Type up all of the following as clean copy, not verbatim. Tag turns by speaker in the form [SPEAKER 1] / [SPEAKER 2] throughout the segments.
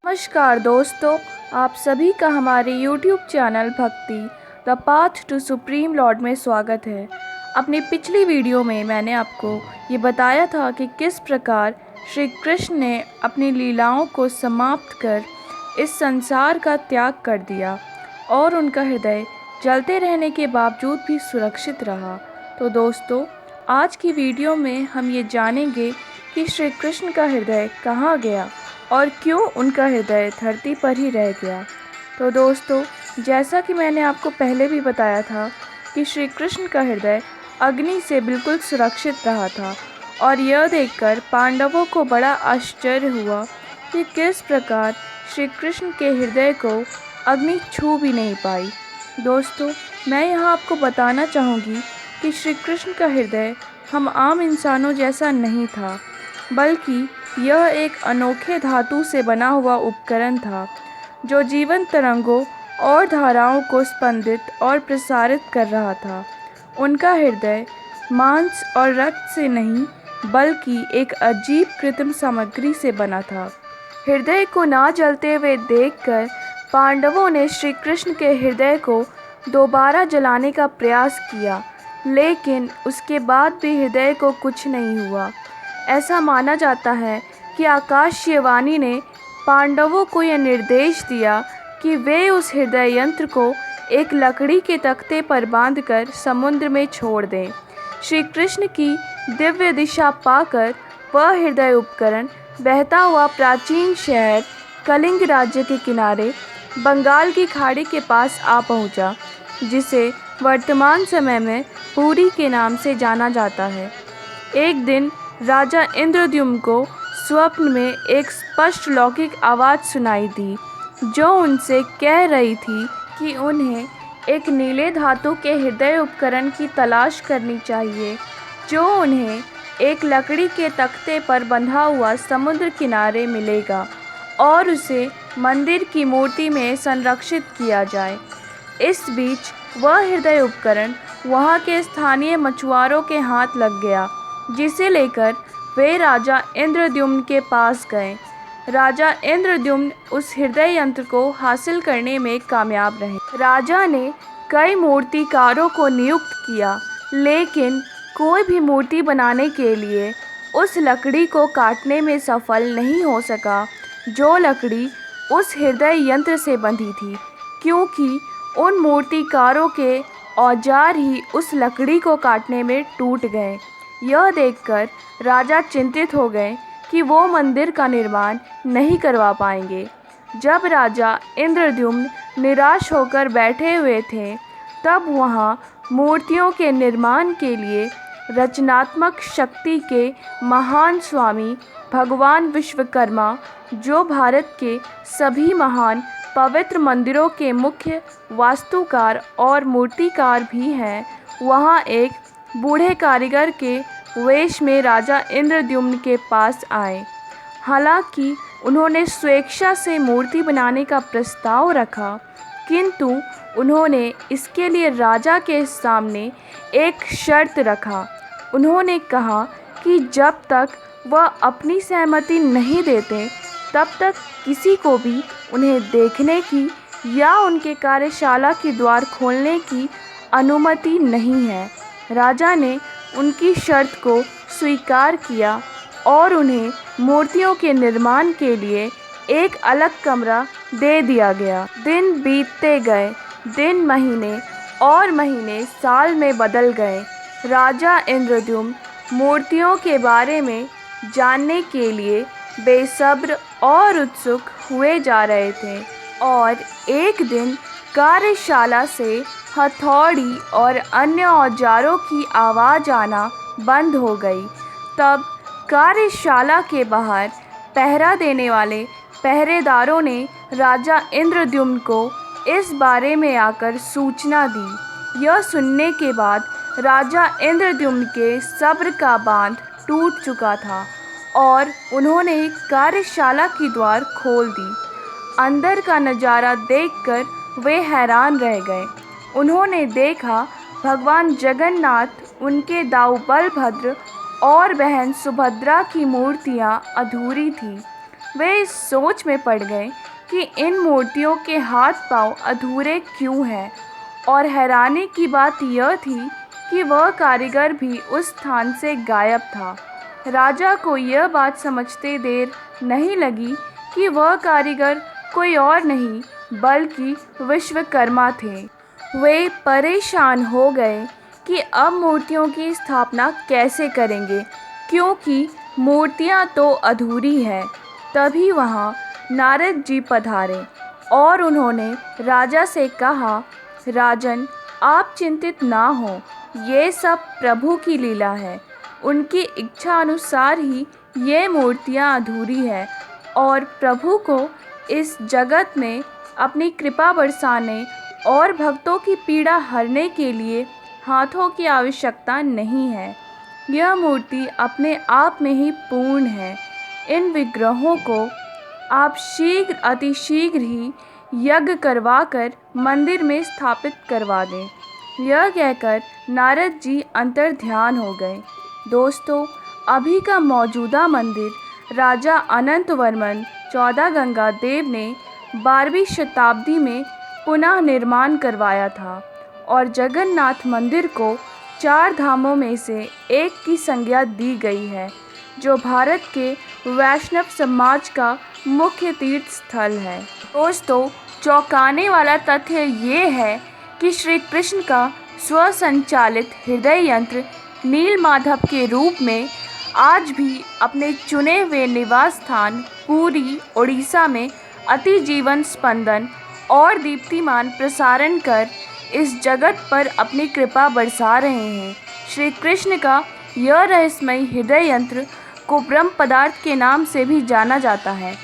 [SPEAKER 1] नमस्कार दोस्तों, आप सभी का हमारे YouTube channel Bhakti the path to supreme lord में स्वागत है। अपनी पिछली वीडियो में मैंने आपको ये बताया था कि किस प्रकार श्री कृष्ण ने अपनी लीलाओं को समाप्त कर इस संसार का त्याग कर दिया और उनका हृदय जलते रहने के बावजूद भी सुरक्षित रहा। तो दोस्तों, आज की वीडियो में हम ये जानेंगे कि श्री कृष्ण का हृदय कहाँ गया और क्यों उनका हृदय धरती पर ही रह गया। तो दोस्तों, जैसा कि मैंने आपको पहले भी बताया था कि श्री कृष्ण का हृदय अग्नि से बिल्कुल सुरक्षित रहा था और यह देखकर पांडवों को बड़ा आश्चर्य हुआ कि किस प्रकार श्री कृष्ण के हृदय को अग्नि छू भी नहीं पाई। दोस्तों, मैं यहाँ आपको बताना चाहूँगी कि श्री कृष्ण का हृदय हम आम इंसानों जैसा नहीं था, बल्कि यह एक अनोखे धातु से बना हुआ उपकरण था जो जीवंत तरंगों और धाराओं को स्पंदित और प्रसारित कर रहा था। उनका हृदय मांस और रक्त से नहीं, बल्कि एक अजीब कृत्रिम सामग्री से बना था। हृदय को ना जलते हुए देखकर पांडवों ने श्री कृष्ण के हृदय को दोबारा जलाने का प्रयास किया, लेकिन उसके बाद भी हृदय को कुछ नहीं हुआ। ऐसा माना जाता है कि आकाशीय वाणी ने पांडवों को यह निर्देश दिया कि वे उस हृदय यंत्र को एक लकड़ी के तख्ते पर बांधकर समुद्र में छोड़ दें। श्री कृष्ण की दिव्य दिशा पाकर वह हृदय उपकरण बहता हुआ प्राचीन शहर कलिंग राज्य के किनारे बंगाल की खाड़ी के पास आ पहुंचा, जिसे वर्तमान समय में पुरी के नाम से जाना जाता है। एक दिन राजा इंद्रद्युम्न को स्वप्न में एक स्पष्ट लौकिक आवाज़ सुनाई दी, जो उनसे कह रही थी कि उन्हें एक नीले धातु के हृदय उपकरण की तलाश करनी चाहिए, जो उन्हें एक लकड़ी के तख्ते पर बंधा हुआ समुद्र किनारे मिलेगा और उसे मंदिर की मूर्ति में संरक्षित किया जाए। इस बीच वह हृदय उपकरण वहाँ के स्थानीय मछुआरों के हाथ लग गया, जिसे लेकर वे राजा इंद्रद्युम्न के पास गए। राजा इंद्रद्युम्न उस हृदय यंत्र को हासिल करने में कामयाब रहे। राजा ने कई मूर्तिकारों को नियुक्त किया, लेकिन कोई भी मूर्ति बनाने के लिए उस लकड़ी को काटने में सफल नहीं हो सका, जो लकड़ी उस हृदय यंत्र से बंधी थी, क्योंकि उन मूर्तिकारों के औजार ही उस लकड़ी को काटने में टूट गए। यह देखकर राजा चिंतित हो गए कि वो मंदिर का निर्माण नहीं करवा पाएंगे। जब राजा इंद्रद्युम्न निराश होकर बैठे हुए थे, तब वहाँ मूर्तियों के निर्माण के लिए रचनात्मक शक्ति के महान स्वामी भगवान विश्वकर्मा, जो भारत के सभी महान पवित्र मंदिरों के मुख्य वास्तुकार और मूर्तिकार भी हैं, वहाँ एक बूढ़े कारीगर के वेश में राजा इंद्रद्युम्न के पास आए। हालांकि उन्होंने स्वेच्छा से मूर्ति बनाने का प्रस्ताव रखा, किंतु उन्होंने इसके लिए राजा के सामने एक शर्त रखा। उन्होंने कहा कि जब तक वह अपनी सहमति नहीं देते, तब तक किसी को भी उन्हें देखने की या उनके कार्यशाला के द्वार खोलने की अनुमति नहीं है। राजा ने उनकी शर्त को स्वीकार किया और उन्हें मूर्तियों के निर्माण के लिए एक अलग कमरा दे दिया गया। दिन बीतते गए, दिन महीने और महीने साल में बदल गए। राजा इंद्रद्युम्न मूर्तियों के बारे में जानने के लिए बेसब्र और उत्सुक हुए जा रहे थे और एक दिन कार्यशाला से हथौड़ी और अन्य औजारों की आवाज़ आना बंद हो गई। तब कार्यशाला के बाहर पहरा देने वाले पहरेदारों ने राजा इंद्रद्युम्न को इस बारे में आकर सूचना दी। यह सुनने के बाद राजा इंद्रद्युम्न के सब्र का बांध टूट चुका था और उन्होंने कार्यशाला की द्वार खोल दी। अंदर का नज़ारा देखकर वे हैरान रह गए। उन्होंने देखा भगवान जगन्नाथ, उनके दाऊ बलभद्र और बहन सुभद्रा की मूर्तियाँ अधूरी थी। वे इस सोच में पड़ गए कि इन मूर्तियों के हाथ पांव अधूरे क्यों हैं, और हैरानी की बात यह थी कि वह कारीगर भी उस स्थान से गायब था। राजा को यह बात समझते देर नहीं लगी कि वह कारीगर कोई और नहीं बल्कि विश्वकर्मा थे। वे परेशान हो गए कि अब मूर्तियों की स्थापना कैसे करेंगे, क्योंकि मूर्तियां तो अधूरी हैं। तभी वहां नारद जी पधारे और उन्होंने राजा से कहा, राजन, आप चिंतित ना हो, ये सब प्रभु की लीला है। उनकी इच्छा अनुसार ही ये मूर्तियां अधूरी है और प्रभु को इस जगत में अपनी कृपा बरसाने और भक्तों की पीड़ा हरने के लिए हाथों की आवश्यकता नहीं है। यह मूर्ति अपने आप में ही पूर्ण है। इन विग्रहों को आप शीघ्र अतिशीघ्र ही यज्ञ करवाकर मंदिर में स्थापित करवा दें। यह कहकर नारद जी अंतर्ध्यान हो गए। दोस्तों, अभी का मौजूदा मंदिर राजा अनंतवर्मन 14 गंगा देव ने 12वीं शताब्दी में पुनः निर्माण करवाया था और जगन्नाथ मंदिर को 4 धामों में से एक की संज्ञा दी गई है, जो भारत के वैष्णव समाज का मुख्य तीर्थ स्थल है। दोस्तों, चौंकाने वाला तथ्य ये है कि श्री कृष्ण का स्वसंचालित हृदय यंत्र नीलमाधव के रूप में आज भी अपने चुने हुए निवास स्थान पुरी, उड़ीसा में अति जीवन स्पंदन और दीप्तिमान प्रसारण कर इस जगत पर अपनी कृपा बरसा रहे हैं। श्री कृष्ण का यह रहस्यमय हृदय यंत्र को ब्रह्म पदार्थ के नाम से भी जाना जाता है।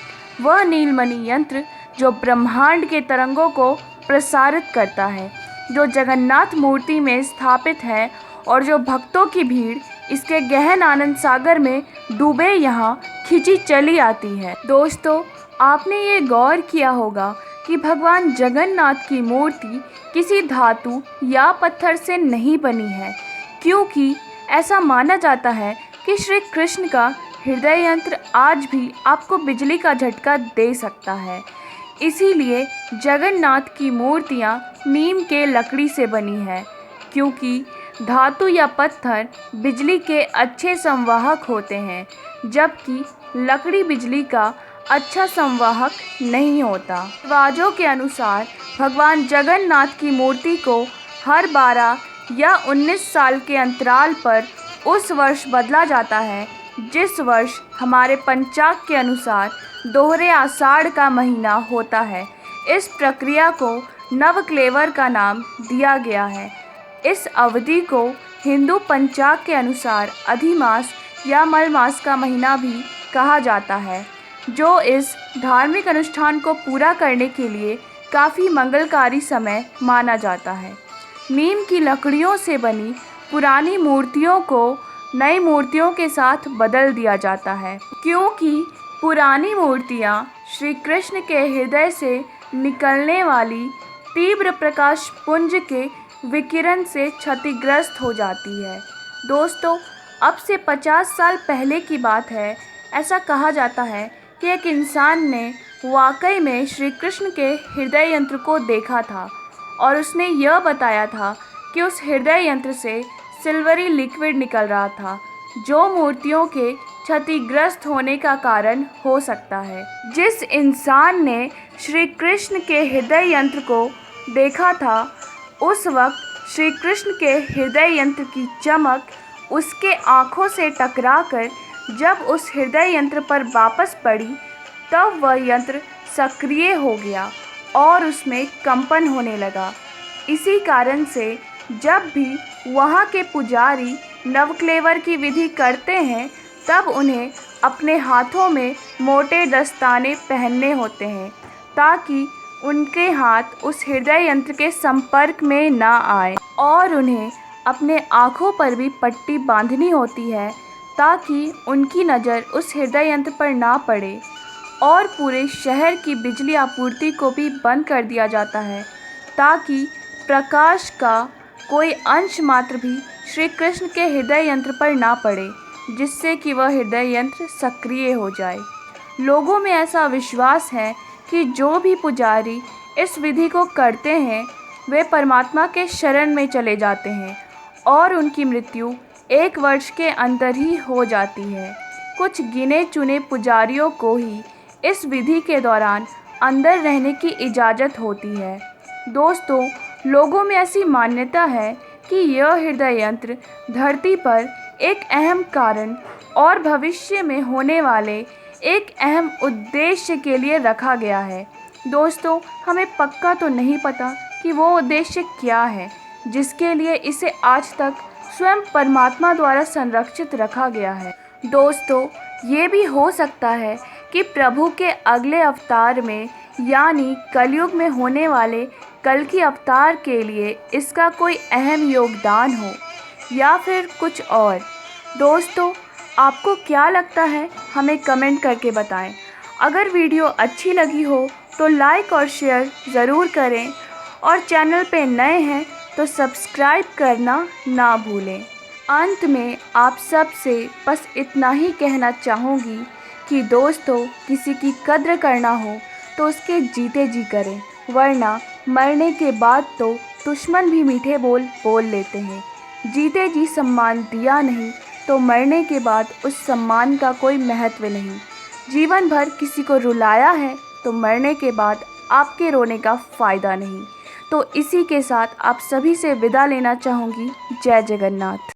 [SPEAKER 1] वह नीलमणि यंत्र जो ब्रह्मांड के तरंगों को प्रसारित करता है, जो जगन्नाथ मूर्ति में स्थापित है और जो भक्तों की भीड़ इसके गहन आनंद सागर में डूबे यहाँ खिंची चली आती है। दोस्तों, आपने ये गौर किया होगा कि भगवान जगन्नाथ की मूर्ति किसी धातु या पत्थर से नहीं बनी है, क्योंकि ऐसा माना जाता है कि श्री कृष्ण का हृदय यंत्र आज भी आपको बिजली का झटका दे सकता है। इसीलिए जगन्नाथ की मूर्तियाँ नीम के लकड़ी से बनी है, क्योंकि धातु या पत्थर बिजली के अच्छे संवाहक होते हैं, जबकि लकड़ी बिजली का अच्छा संवाहक नहीं होता। रिवाजों के अनुसार भगवान जगन्नाथ की मूर्ति को हर 12 या 19 साल के अंतराल पर उस वर्ष बदला जाता है जिस वर्ष हमारे पंचांग के अनुसार दोहरे आषाढ़ का महीना होता है। इस प्रक्रिया को नवक्लेवर का नाम दिया गया है। इस अवधि को हिंदू पंचांग के अनुसार अधिमास या मलमास का महीना भी कहा जाता है, जो इस धार्मिक अनुष्ठान को पूरा करने के लिए काफ़ी मंगलकारी समय माना जाता है। नीम की लकड़ियों से बनी पुरानी मूर्तियों को नई मूर्तियों के साथ बदल दिया जाता है, क्योंकि पुरानी मूर्तियाँ श्री कृष्ण के हृदय से निकलने वाली तीव्र प्रकाश पुंज के विकिरण से क्षतिग्रस्त हो जाती है। दोस्तों, अब से 50 साल पहले की बात है। ऐसा कहा जाता है कि एक इंसान ने वाकई में श्री कृष्ण के हृदय यंत्र को देखा था और उसने यह बताया था कि उस हृदय यंत्र से सिल्वरी लिक्विड निकल रहा था, जो मूर्तियों के क्षतिग्रस्त होने का कारण हो सकता है। जिस इंसान ने श्री कृष्ण के हृदय यंत्र को देखा था, उस वक्त श्री कृष्ण के हृदय यंत्र की चमक उसके आँखों से टकराकर जब उस हृदय यंत्र पर वापस पड़ी, तब वह यंत्र सक्रिय हो गया और उसमें कंपन होने लगा। इसी कारण से जब भी वहाँ के पुजारी नवक्लेवर की विधि करते हैं, तब उन्हें अपने हाथों में मोटे दस्ताने पहनने होते हैं, ताकि उनके हाथ उस हृदय यंत्र के संपर्क में ना आए, और उन्हें अपने आँखों पर भी पट्टी बांधनी होती है ताकि उनकी नज़र उस हृदय यंत्र पर ना पड़े। और पूरे शहर की बिजली आपूर्ति को भी बंद कर दिया जाता है ताकि प्रकाश का कोई अंश मात्र भी श्री कृष्ण के हृदय यंत्र पर ना पड़े, जिससे कि वह हृदय यंत्र सक्रिय हो जाए। लोगों में ऐसा विश्वास है कि जो भी पुजारी इस विधि को करते हैं वे परमात्मा के शरण में चले जाते हैं और उनकी मृत्यु 1 वर्ष के अंदर ही हो जाती है। कुछ गिने चुने पुजारियों को ही इस विधि के दौरान अंदर रहने की इजाज़त होती है। दोस्तों, लोगों में ऐसी मान्यता है कि यह हृदय यंत्र धरती पर एक अहम कारण और भविष्य में होने वाले एक अहम उद्देश्य के लिए रखा गया है। दोस्तों, हमें पक्का तो नहीं पता कि वो उद्देश्य क्या है जिसके लिए इसे आज तक स्वयं परमात्मा द्वारा संरक्षित रखा गया है। दोस्तों, ये भी हो सकता है कि प्रभु के अगले अवतार में यानी कलयुग में होने वाले कल की अवतार के लिए इसका कोई अहम योगदान हो या फिर कुछ और। दोस्तों, आपको क्या लगता है हमें कमेंट करके बताएं। अगर वीडियो अच्छी लगी हो तो लाइक और शेयर ज़रूर करें और चैनल पे नए हैं तो सब्सक्राइब करना ना भूलें। अंत में आप सब से बस इतना ही कहना चाहूँगी कि दोस्तों, किसी की कद्र करना हो तो उसके जीते जी करें, वरना मरने के बाद तो दुश्मन भी मीठे बोल बोल लेते हैं। जीते जी सम्मान दिया नहीं तो मरने के बाद उस सम्मान का कोई महत्व नहीं। जीवन भर किसी को रुलाया है तो मरने के बाद आपके रोने का फ़ायदा नहीं। तो इसी के साथ आप सभी से विदा लेना चाहूँगी। जय जगन्नाथ।